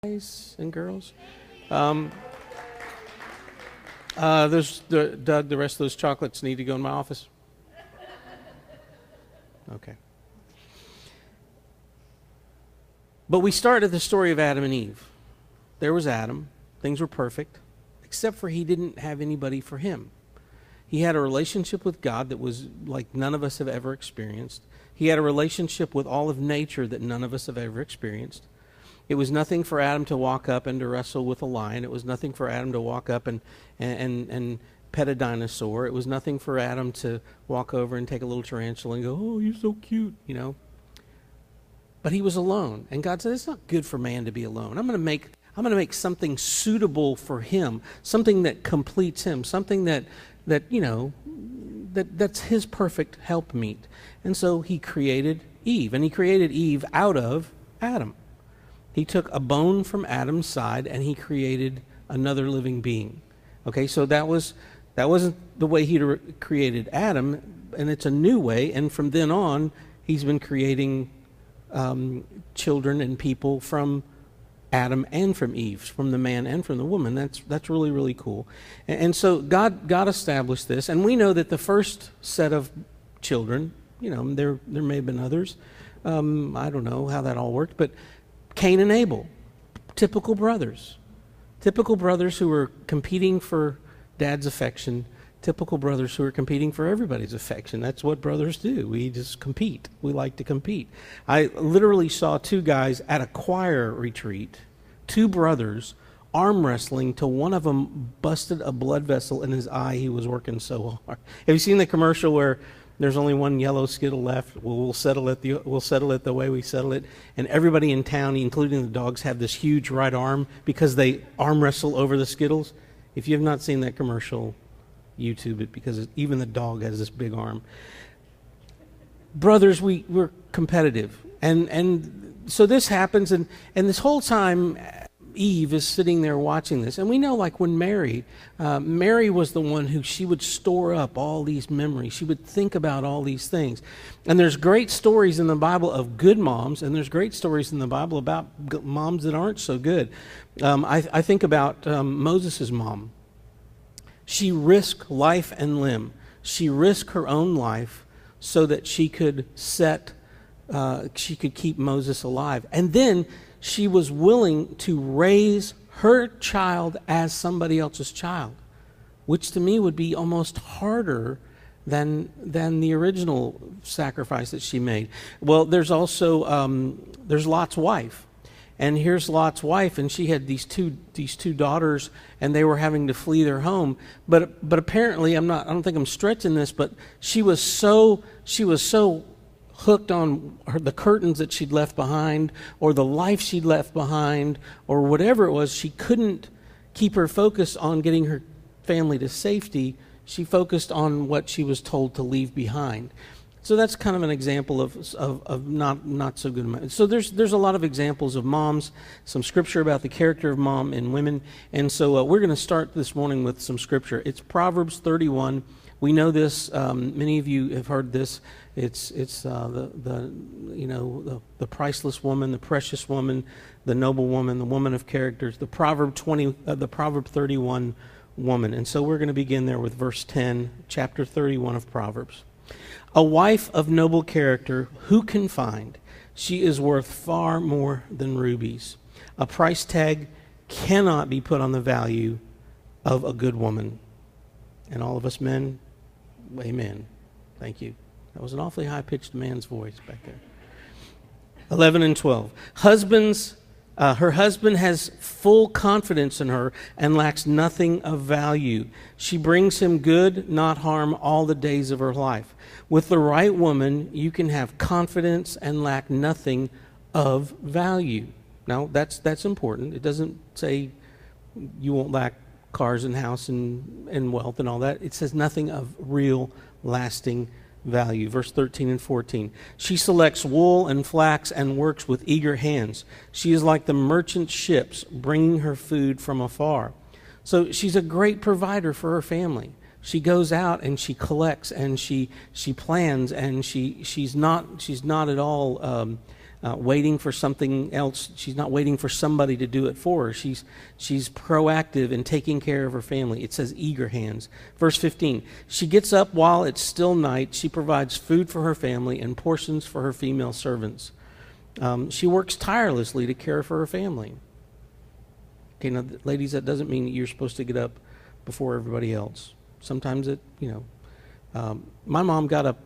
guys and girls. Um, Doug, the rest of those chocolates need to go in my office. Okay. But we start at the story of Adam and Eve. There was Adam. Things were perfect, except for he didn't have anybody for him. He had a relationship with God that was like none of us have ever experienced. He had a relationship with all of nature that none of us have ever experienced. It was nothing for Adam to walk up and to wrestle with a lion. It was nothing for Adam to walk up and pet a dinosaur. It was nothing for Adam to walk over and take a little tarantula and go, "Oh, you're so cute," you know. But he was alone, and God said, "It's not good for man to be alone. I'm going to make something suitable for him, something that completes him, something that's his perfect helpmeet." And so he created Eve, and he created Eve out of Adam. He took a bone from Adam's side and he created another living being. Okay, so that wasn't the way he created Adam, and it's a new way. And from then on, he's been creating children and people from Adam and from Eve, from the man and from the woman. That's really, really cool. And so God established this, and we know that the first set of children, there may have been others. I don't know how that all worked, but Cain and Abel, typical brothers who were competing for dad's affection, typical brothers who are competing for everybody's affection. That's what brothers do. We just compete. We like to compete. I literally saw two guys at a choir retreat, two brothers, arm wrestling till one of them busted a blood vessel in his eye. He was working so hard. Have you seen the commercial where there's only one yellow Skittle left? We'll settle it the way we settle it. And everybody in town, including the dogs, have this huge right arm because they arm wrestle over the Skittles. If you have not seen that commercial, YouTube it, because even the dog has this big arm. Brothers, we're competitive. And so this happens, and this whole time Eve is sitting there watching this. And we know, like when Mary was the one who she would store up all these memories. She would think about all these things. And there's great stories in the Bible of good moms, and there's great stories in the Bible about moms that aren't so good. I think about Moses' mom. She risked life and limb. She risked her own life so that she could keep Moses alive. And then she was willing to raise her child as somebody else's child, which to me would be almost harder than the original sacrifice that she made. Well, there's also there's Lot's wife. And here's Lot's wife, and she had these two daughters, and they were having to flee their home. But apparently, I don't think I'm stretching this, but she was so hooked on the curtains that she'd left behind, or the life she'd left behind, or whatever it was. She couldn't keep her focus on getting her family to safety. She focused on what she was told to leave behind. So that's kind of an example of not so good. So there's a lot of examples of moms, some scripture about the character of mom and women. And so we're going to start this morning with some scripture. It's Proverbs 31. We know this. Many of you have heard this. It's the priceless woman, the precious woman, the noble woman, the woman of characters, the Proverb 31 woman. And so we're going to begin there with verse 10, chapter 31 of Proverbs. A wife of noble character, who can find? She is worth far more than rubies. A price tag cannot be put on the value of a good woman. And all of us men, amen. Thank you. That was an awfully high-pitched man's voice back there. 11 and 12. Her husband has full confidence in her and lacks nothing of value. She brings him good, not harm, all the days of her life. With the right woman, you can have confidence and lack nothing of value. Now, that's important. It doesn't say you won't lack cars and house and wealth and all that. It says nothing of real, lasting value. Verse 13 and 14. She selects wool and flax and works with eager hands. She is like the merchant ships bringing her food from afar. So she's a great provider for her family. She goes out and she collects and she plans, and she's not at all waiting for something else. She's not waiting for somebody to do it for her. She's proactive in taking care of her family. It says eager hands. Verse 15, she gets up while it's still night. She provides food for her family and portions for her female servants. She works tirelessly to care for her family. Okay, now, ladies, that doesn't mean that you're supposed to get up before everybody else. Sometimes my mom got up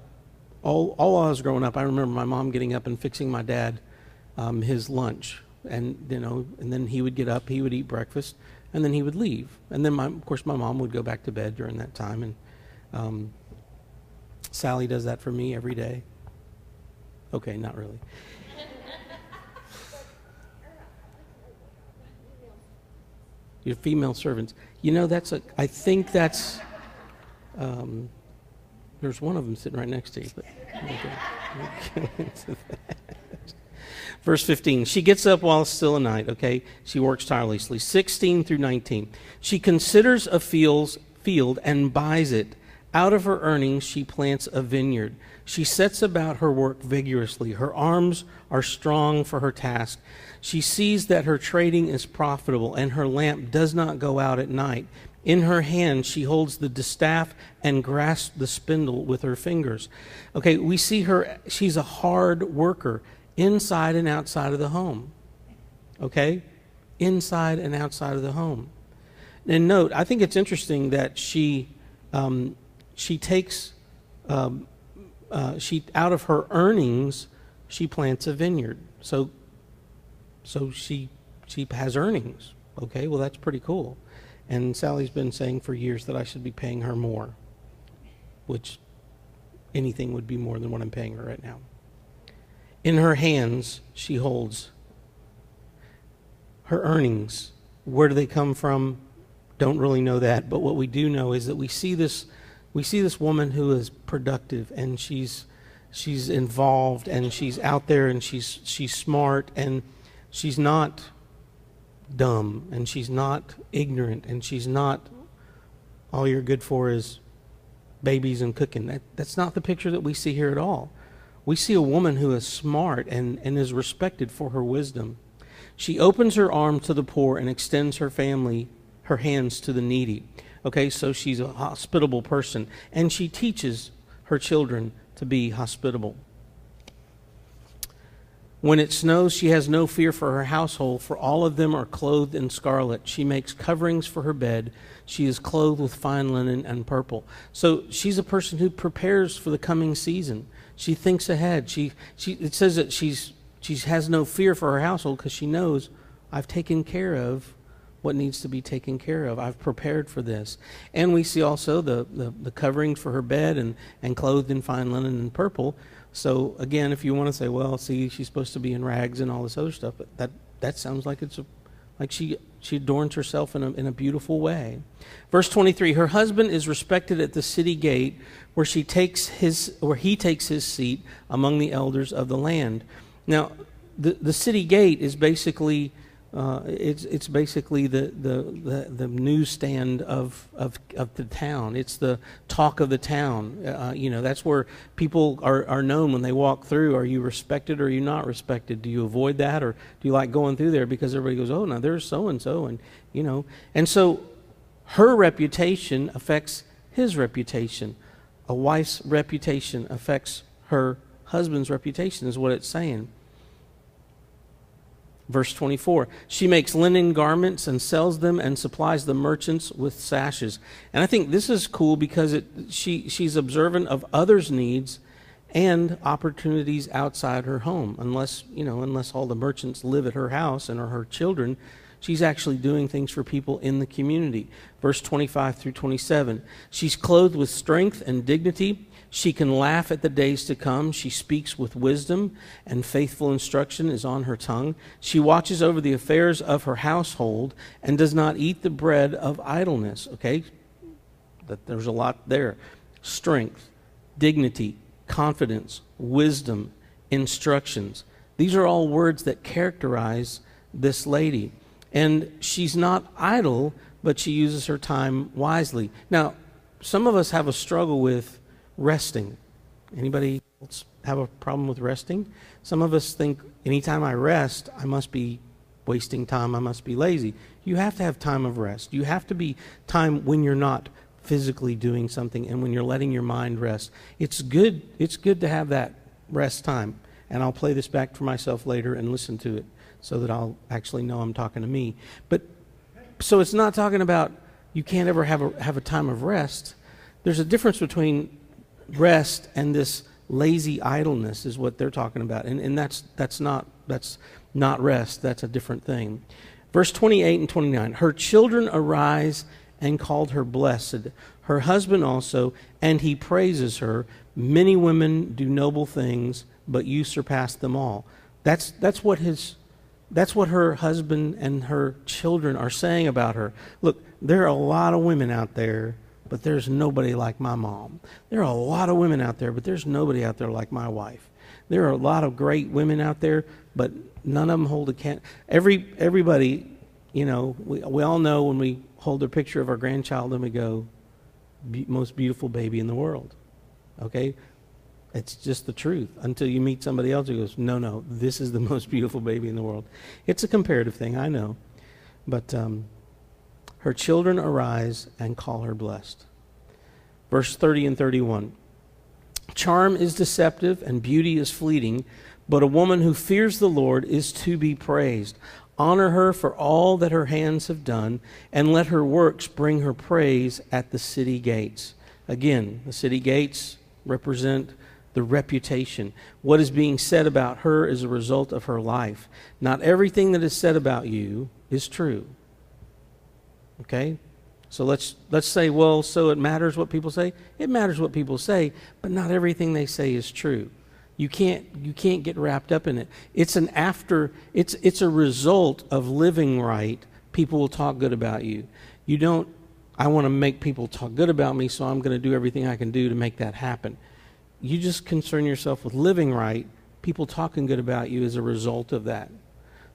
all while I was growing up. I remember my mom getting up and fixing my dad his lunch, and then he would get up, he would eat breakfast, and then he would leave. And then of course my mom would go back to bed during that time, and Sally does that for me every day. Okay, not really. Your female servants. I think that's, there's one of them sitting right next to you. But we'll get into that. Verse 15, she gets up while it's still a night, okay? She works tirelessly. 16 through 19, she considers a field and buys it. Out of her earnings, she plants a vineyard. She sets about her work vigorously. Her arms are strong for her task. She sees that her trading is profitable, and her lamp does not go out at night. In her hand, she holds the distaff and grasps the spindle with her fingers. Okay, we see her, she's a hard worker inside and outside of the home. Okay? Inside and outside of the home. And note, I think it's interesting that she takes, out of her earnings, she plants a vineyard. So she has earnings. Okay, well, that's pretty cool. And Sally's been saying for years that I should be paying her more, which anything would be more than what I'm paying her right now. In her hands, she holds her earnings. Where do they come from? Don't really know that. But what we do know is that we see this woman who is productive, and she's involved, and she's out there, and she's smart, and she's not dumb, and she's not ignorant, and she's not all you're good for is babies and cooking. That's not the picture that we see here at all. We see a woman who is smart and is respected for her wisdom. She opens her arm to the poor and extends her hands to the needy. Okay, so she's a hospitable person, and she teaches her children to be hospitable. When it snows, she has no fear for her household, for all of them are clothed in scarlet. She makes coverings for her bed. She is clothed with fine linen and purple. So she's a person who prepares for the coming season. She thinks ahead. It says that she has no fear for her household because she knows, I've taken care of what needs to be taken care of. I've prepared for this. And we see also the coverings for her bed and clothed in fine linen and purple. So again, if you want to say, well, see, she's supposed to be in rags and all this other stuff, but that sounds like she adorns herself in a beautiful way. Verse 23, her husband is respected at the city gate, where he takes his seat among the elders of the land. Now, the city gate is basically it's basically the newsstand of the town. It's the talk of the town. That's where people are known when they walk through. Are you respected or are you not respected? Do you avoid that, or do you like going through there because everybody goes, oh, now there's so and so, and so her reputation affects his reputation. A wife's reputation affects her husband's reputation, is what it's saying. Verse 24, she makes linen garments and sells them and supplies the merchants with sashes. And I think this is cool because she's observant of others' needs and opportunities outside her home. Unless all the merchants live at her house and are her children, she's actually doing things for people in the community. Verse 25 through 27, she's clothed with strength and dignity. She can laugh at the days to come. She speaks with wisdom, and faithful instruction is on her tongue. She watches over the affairs of her household and does not eat the bread of idleness. Okay? There's a lot there. Strength, dignity, confidence, wisdom, instructions. These are all words that characterize this lady. And she's not idle, but she uses her time wisely. Now, some of us have a struggle with resting. Anybody else have a problem with resting. Some of us think anytime I rest, I must be wasting time, I must be lazy. You have to have time of rest. You have to be time when you're not physically doing something and when you're letting your mind rest. It's good to have that rest time. And I'll play this back for myself later and listen to it so that I'll actually know I'm talking to me. But so it's not talking about you can't ever have a time of rest. There's a difference between rest and this lazy idleness is what they're talking about. And that's not rest. That's a different thing. Verse 28 and 29. Her children arise and called her blessed. Her husband also, and he praises her. Many women do noble things, but you surpass them all. That's what her husband and her children are saying about her. Look, there are a lot of women out there, but there's nobody like my mom. There are a lot of women out there, but there's nobody out there like my wife. There are a lot of great women out there, but none of them hold a candle. Everybody, we all know when we hold a picture of our grandchild and we go, most beautiful baby in the world. Okay? It's just the truth until you meet somebody else who goes, no, this is the most beautiful baby in the world. It's a comparative thing, I know. But her children arise and call her blessed. Verse 30 and 31. Charm is deceptive and beauty is fleeting, but a woman who fears the Lord is to be praised. Honor her for all that her hands have done, and let her works bring her praise at the city gates. Again, the city gates represent the reputation. What is being said about her is a result of her life. Not everything that is said about you is true. Okay? So let's say, well, so it matters what people say? It matters what people say, but not everything they say is true. You can't get wrapped up in it. It's a result of living right. People will talk good about you. I want to make people talk good about me, so I'm going to do everything I can do to make that happen. You just concern yourself with living right. People talking good about you is a result of that.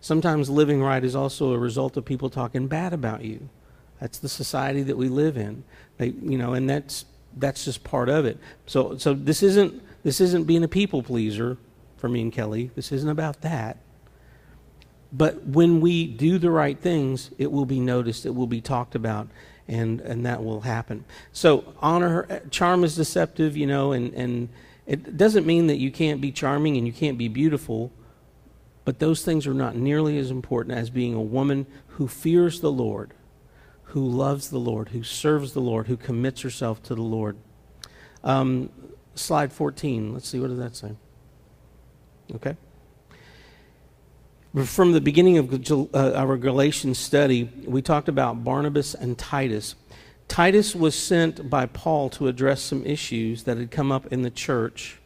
Sometimes living right is also a result of people talking bad about you. That's the society that we live in. And that's just part of it. So this isn't being a people pleaser for me and Kelly. This isn't about that. But when we do the right things, it will be noticed, it will be talked about, and that will happen. So honor her. Charm is deceptive, and it doesn't mean that you can't be charming and you can't be beautiful, but those things are not nearly as important as being a woman who fears the Lord, who loves the Lord, who serves the Lord, who commits herself to the Lord. Slide 14. Let's see, what does that say? Okay. From the beginning of our Galatians study, we talked about Barnabas and Titus. Titus was sent by Paul to address some issues that had come up in the church.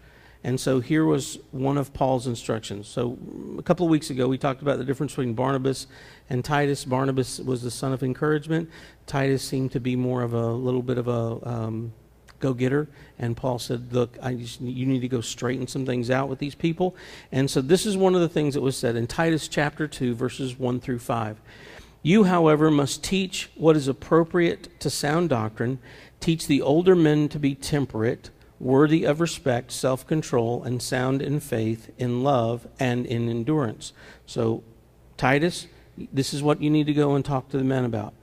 And so here was one of Paul's instructions. So a couple of weeks ago, we talked about the difference between Barnabas and Titus. Barnabas was the son of encouragement. Titus seemed to be more of a little bit of a go-getter. And Paul said, look, you need to go straighten some things out with these people. And so this is one of the things that was said in Titus chapter 2, verses 1 through 5. You, however, must teach what is appropriate to sound doctrine. Teach the older men to be temperate, worthy of respect, self-control, and sound in faith, in love, and in endurance. So, Titus, this is what you need to go and talk to the men about.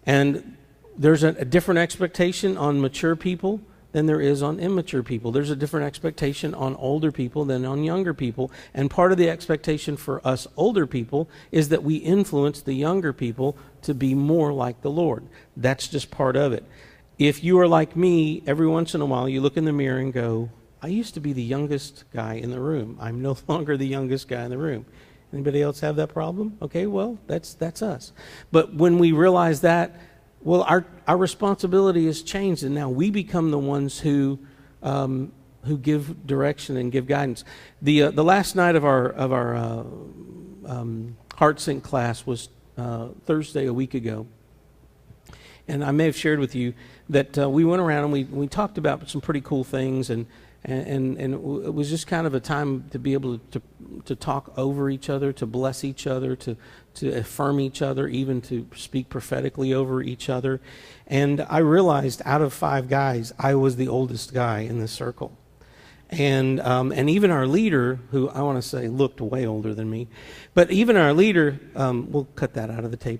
And there's a different expectation on mature people than there is on immature people. There's a different expectation on older people than on younger people. And part of the expectation for us older people is that we influence the younger people to be more like the Lord. That's just part of it. If you are like me, every once in a while you look in the mirror and go, I used to be the youngest guy in the room. I'm no longer the youngest guy in the room. Anybody else have that problem? Okay, well, that's us. But when we realize that, well, our responsibility has changed, and now we become the ones who give direction and give guidance. The last night of our Heart Sync class was Thursday a week ago, and I may have shared with you that we went around and we talked about some pretty cool things, and it was just kind of a time to be able to talk over each other, to bless each other, to affirm each other, even to speak prophetically over each other. And I realized out of 5 guys, I was the oldest guy in this circle. And even our leader, who I want to say looked way older than me, but even our leader, we'll cut that out of the tape